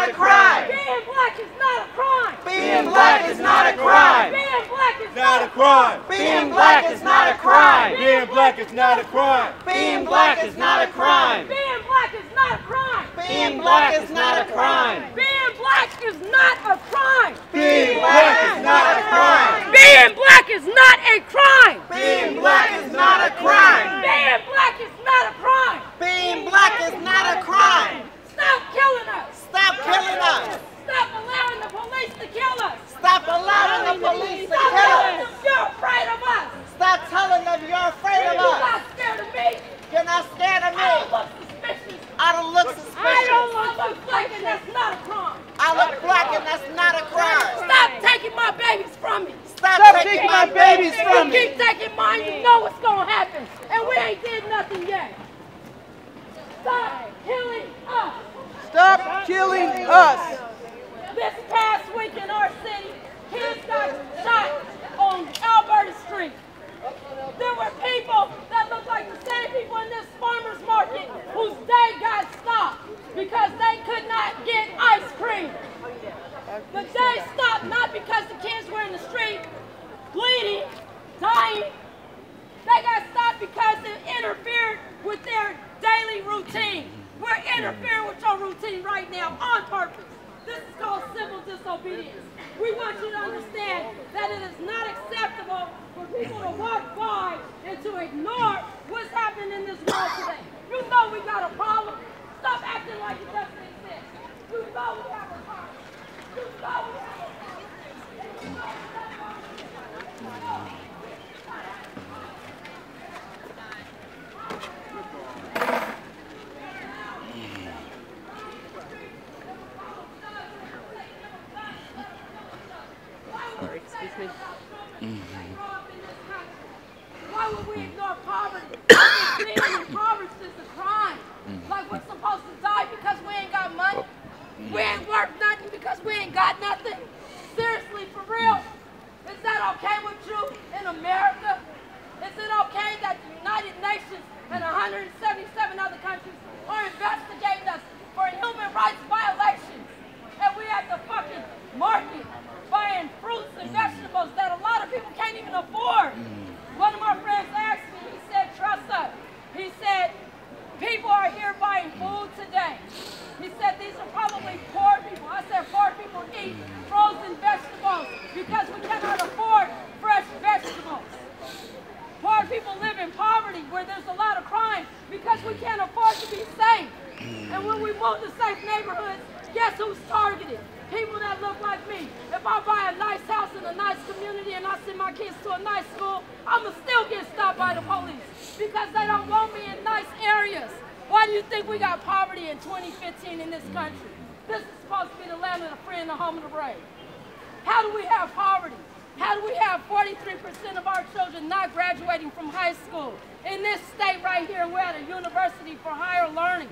not a crime. Being black is not a crime. Being black is not a crime. Being black is Not a crime. Being black is not a crime. Being black is not a crime. Being black is not a crime. Being black is not a crime. Being black is not a crime. Being black is not a crime. Being black is not a crime. Being black is not a crime. Being black is not a crime. Being black is not a crime. Being black is not a crime. Stop killing us. Stop killing us. Stop allowing the police to kill us. Stop allowing the police to Stop kill telling us. them you're afraid of us. Stop telling them you're afraid of You're us. not scared of me. You're not scared of I don't me. look suspicious. I don't look I suspicious. don't look black and that's not a crime. I look black and that's not a crime. Stop taking my babies from me. Stop taking my babies from You me. keep taking mine, you know what's gonna happen. And we ain't did nothing yet. Stop killing us. Stop killing us. This past week in our city, kids got shot on Alberta Street. There were people that looked like the same people in this farmer's market whose day got stopped because they could not get ice cream. The day stopped not because the kids were in the street bleeding, dying. They got stopped because it interfered with their daily routine. We're interfering with your routine right now on purpose. This is called civil disobedience. We want you to understand that it is not acceptable for people to walk by and to ignore what's happening in this world today. You know we got a problem. Stop acting like it doesn't exist. You know we have a problem. You know we have a problem. Excuse me. Why would we ignore poverty? Being impoverished is a crime. Like we're supposed to die because we ain't got money? We ain't worth nothing because we ain't got nothing? Seriously, for real? Is that okay with you in America? Is it okay that the United Nations and 177 other countries are investigating us for human rights violations? And we at the fucking market buying fruits and vegetables that a lot of people can't even afford. One of my friends asked me, he said, trust us. He said, people are here buying food today. He said, these are probably poor people. I said, poor people eat frozen vegetables because we cannot afford fresh vegetables. Poor people live in poverty where there's a lot of crime because we can't afford to be safe. And when we move to safe neighborhoods, guess who's targeted? People that look like me. If I buy a nice house in a nice community and I send my kids to a nice school, I'ma still get stopped by the police because they don't want me in nice areas. Why do you think we got poverty in 2015 in this country? This is supposed to be the land of the free and the home of the brave. How do we have poverty? How do we have 43% of our children not graduating from high school in this state right here, and we're at a university for higher learning?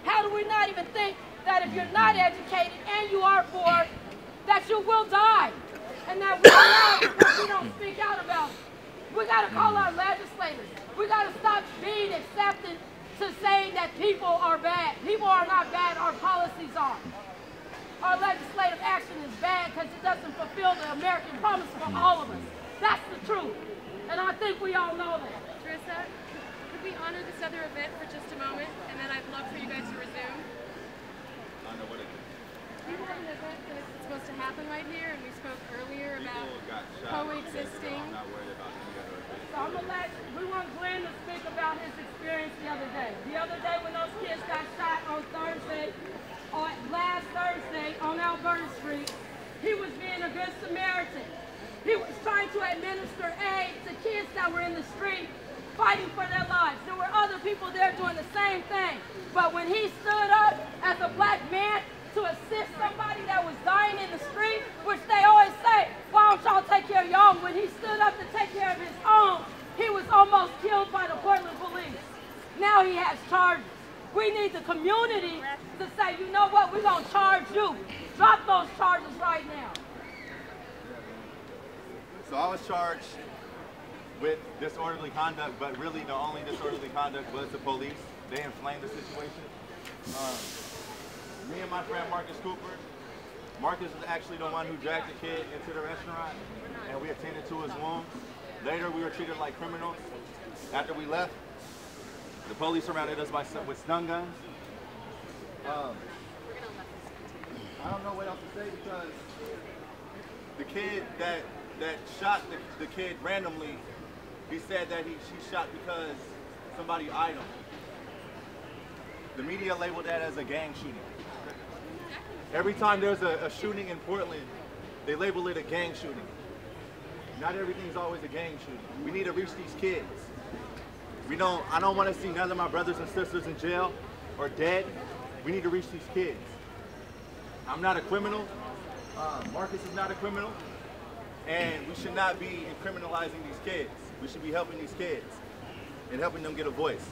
How do we not even think that if you're not educated and you are poor, that you will die? And that we allow because we don't speak out about it. We got to call our legislators. We got to stop being accepted to saying that people are bad. People are not bad, our policies are. Our legislative action is bad because it doesn't fulfill the American promise for all of us. That's the truth. And I think we all know that. Teresa, could we honor this other event for just a moment, and then I'd love for you guys to resume? Honor what it is. We have an event that's supposed to happen right here, and we spoke earlier about coexisting. I'm not worried about any other event. So I'm gonna we want Glenn to speak about his experience the other day. The other day when those kids got shot on last Thursday on Alberta Street, he was being a good Samaritan. He was trying to administer aid to kids that were in the street fighting for their lives. There were other people there doing the same thing. But when he stood up as a black man to assist somebody that was dying in the street, which they always say, why don't y'all take care of your own? When he stood up to take care of his own, he was almost killed by the Portland police. Now he has charges. We need the community to say, you know what, we're going to charge you. Drop those charges right now. So I was charged with disorderly conduct, but really the only disorderly conduct was the police. They inflamed the situation. me and my friend Marcus Cooper. Marcus was actually the one who dragged the kid into the restaurant, and we attended to his wounds. Later, we were treated like criminals. After we left, the police surrounded us with stun guns. I don't know what else to say because the kid that shot the kid randomly, he said that he shot because somebody eyed him. The media labeled that as a gang shooting. Every time there's a shooting in Portland, they label it a gang shooting. Not everything's always a gang shooting. We need to reach these kids. I don't want to see none of my brothers and sisters in jail or dead. We need to reach these kids. I'm not a criminal. Marcus is not a criminal. And we should not be criminalizing these kids. We should be helping these kids and helping them get a voice.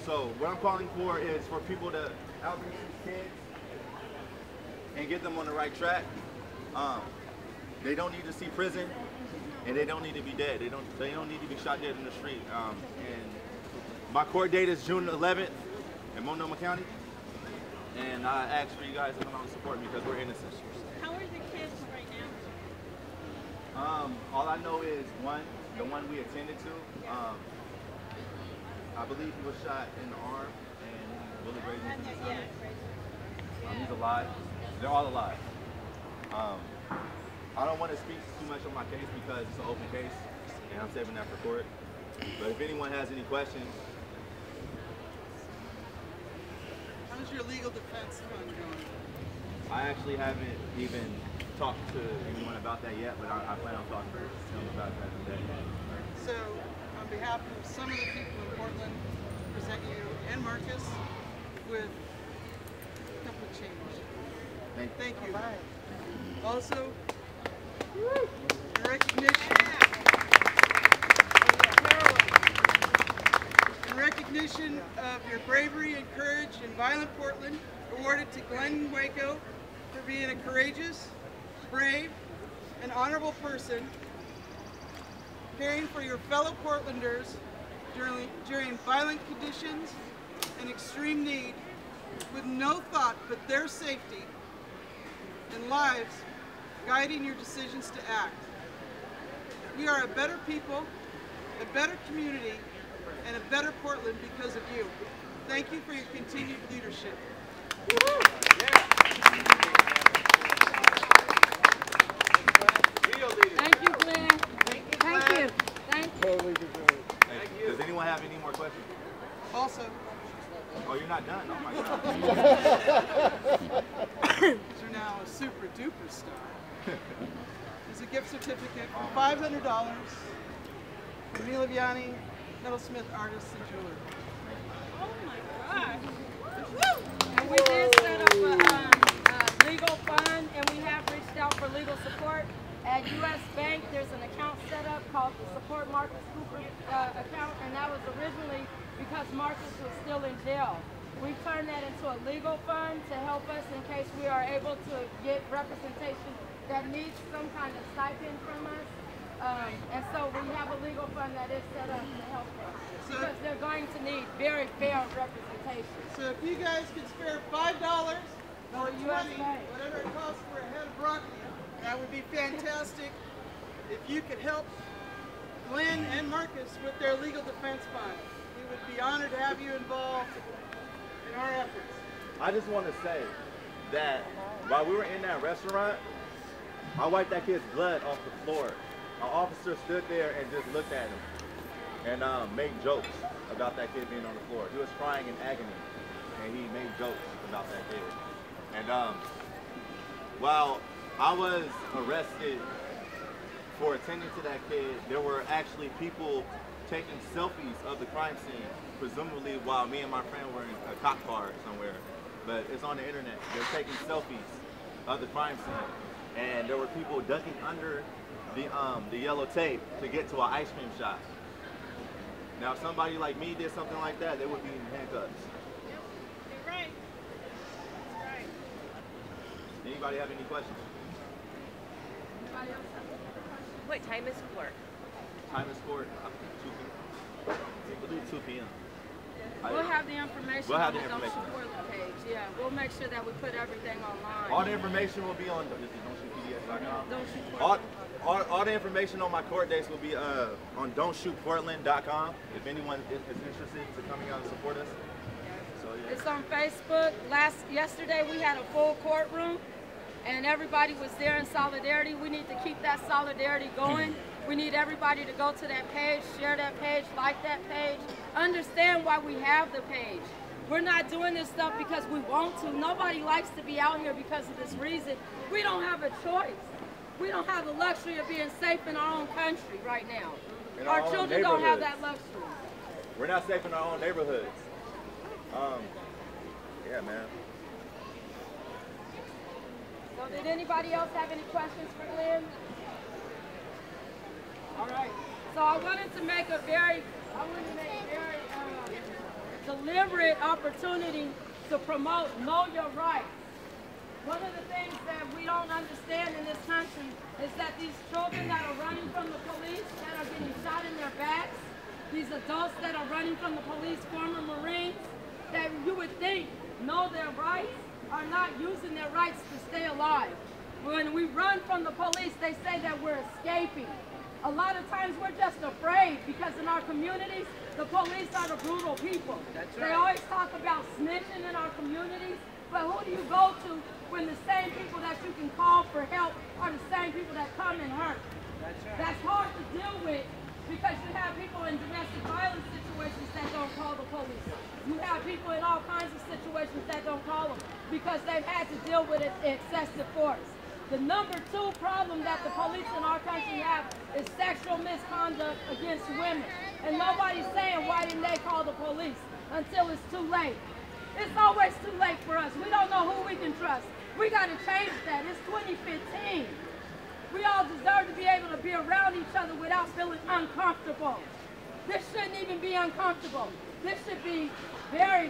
So what I'm calling for is for people to outreach these kids and get them on the right track. They don't need to see prison, and they don't need to be dead. They don't need to be shot dead in the street. And my court date is June 11th in Multnomah County. And I ask for you guys to come out and support me because we're innocent. How are the kids right now? All I know is the one we attended to, I believe he was shot in the arm and bullet grazed into his stomach. He's alive. They're all alive. I don't want to speak too much on my case because it's an open case and I'm saving that for court. But if anyone has any questions. How's your legal defense fund going? I actually haven't even talked to anyone about that yet, but I plan on talking to them about that today. So, on behalf of some of the people in Portland, I present you and Marcus with a couple of change. Thank you. Also, in recognition of your bravery and courage in violent Portland, awarded to Glenn Waco for being a courageous, brave, and honorable person, caring for your fellow Portlanders during violent conditions and extreme need, with no thought but their safety and lives guiding your decisions to act. We are a better people, a better community, and a better Portland because of you. Thank you for your continued leadership. Thank you, Glenn. Thank you. Thank you. Does anyone have any more questions? Also, Oh, you're not done? Oh my God. you're now a super duper star. It's a gift certificate for $500 from Mila Viani, metalsmith, artist, and jeweler. Oh my gosh. And we did set up a legal fund, and we have reached out for legal support. At U.S. Bank, there's an account set up called the Support Marcus Cooper account, and that was originally because Marcus was still in jail. We turned that into a legal fund to help us in case we are able to get representation that needs some kind of stipend from us. And so we have a legal fund that is set up to help them because they're going to need very fair representation. So if you guys could spare $5 or US 20, Bank. whatever it costs for a head of broccoli, that would be fantastic. If you could help Glenn and Marcus with their legal defense fund, we would be honored to have you involved in our efforts. I just want to say that while we were in that restaurant, I wiped that kid's blood off the floor. An officer stood there and just looked at him and made jokes about that kid being on the floor. He was crying in agony, and he made jokes about that kid. And while I was arrested for attending to that kid, there were actually people taking selfies of the crime scene, presumably while me and my friend were in a cop car somewhere. But it's on the internet. They're taking selfies of the crime scene. And there were people ducking under the yellow tape to get to an ice cream shop. Now, if somebody like me did something like that, they would be in handcuffs. Yep, you're right. That's right. Anybody have any questions? Anybody else have any questions? What time is court? Time is court, I think 2 p.m. We'll do 2 p.m. We'll have the information We'll have on the the Don't information. Shoot Portland page. Yeah, we'll make sure that we put everything online. All the information will be on don'tshootpds.com. Don't Shoot Portland. All the information on my court dates will be on don'tshootportland.com. If anyone is interested in coming out and support us. So, yeah. It's on Facebook. Yesterday we had a full courtroom and everybody was there in solidarity. We need to keep that solidarity going. We need everybody to go to that page, share that page, like that page, understand why we have the page. We're not doing this stuff because we want to. Nobody likes to be out here because of this reason. We don't have a choice. We don't have the luxury of being safe in our own country right now. In Our our own children don't have neighborhoods. that luxury. We're not safe in our own neighborhoods. Yeah, man. So did anybody else have any questions for Glenn? All right. So I wanted to make a very deliberate opportunity to promote Know Your Rights. One of the things that we don't understand in this country is that these children that are running from the police, that are getting shot in their backs, these adults that are running from the police, former Marines, that you would think know their rights, are not using their rights to stay alive. When we run from the police, they say that we're escaping. A lot of times we're just afraid because in our communities, the police are the brutal people. That's right. They always talk about snitching in our communities, but who do you go to when the same people that you can call for help are the same people that come and hurt? That's right. That's hard to deal with because you have people in domestic violence situations that don't call the police. You have people in all kinds of situations that don't call them because they've had to deal with excessive force. The number 2 problem that the police in our country have is sexual misconduct against women. And nobody's saying, why didn't they call the police until it's too late? It's always too late for us. We don't know who we can trust. We got to change that. It's 2015. We all deserve to be able to be around each other without feeling uncomfortable. This shouldn't even be uncomfortable. This should be very